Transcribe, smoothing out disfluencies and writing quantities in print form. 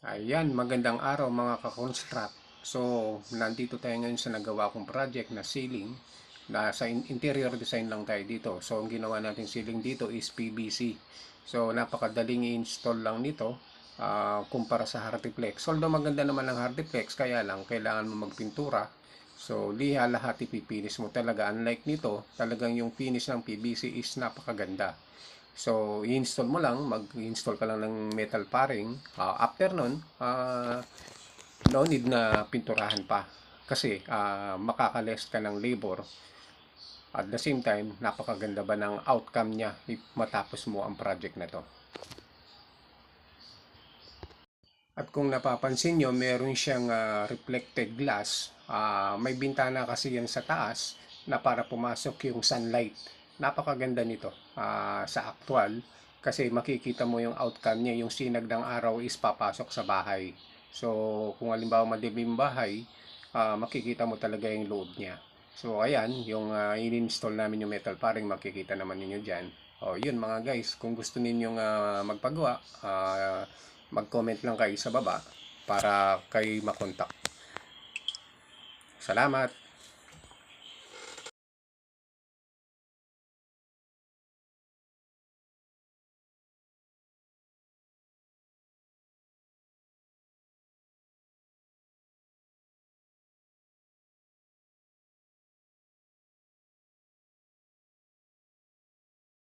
Ayan, magandang araw mga ka-construct. So, nandito tayo ngayon sa nagawa kong project na ceiling. Sa interior design lang tayo dito. So, ang ginawa natin ceiling dito is PVC. So, napakadaling i-install lang nito kumpara sa Hardiplex. Although maganda naman ang Hardiplex, kaya lang kailangan mo magpintura. So, liha lahat ipipinis mo talaga. Unlike nito, talagang yung finish ng PVC is napakaganda. So, i-install mo lang, mag-install ka lang ng metal paring. After nun, no need na pinturahan pa. Kasi makakaless ka ng labor. At the same time, napakaganda ba ng outcome niya if matapos mo ang project na to. At kung napapansin nyo, meron siyang reflected glass. May bintana kasi yan sa taas na para pumasok yung sunlight. Napakaganda nito sa actual kasi makikita mo yung outcome niya, yung sinag ng araw is papasok sa bahay. So, kung halimbawa madilim bahay, makikita mo talaga yung loob niya. So, ayan, yung in-install namin yung metal paring, makikita naman ninyo dyan. O, yun mga guys, kung gusto ninyong magpagawa, mag-comment lang kayo sa baba para kayo makontak. Salamat!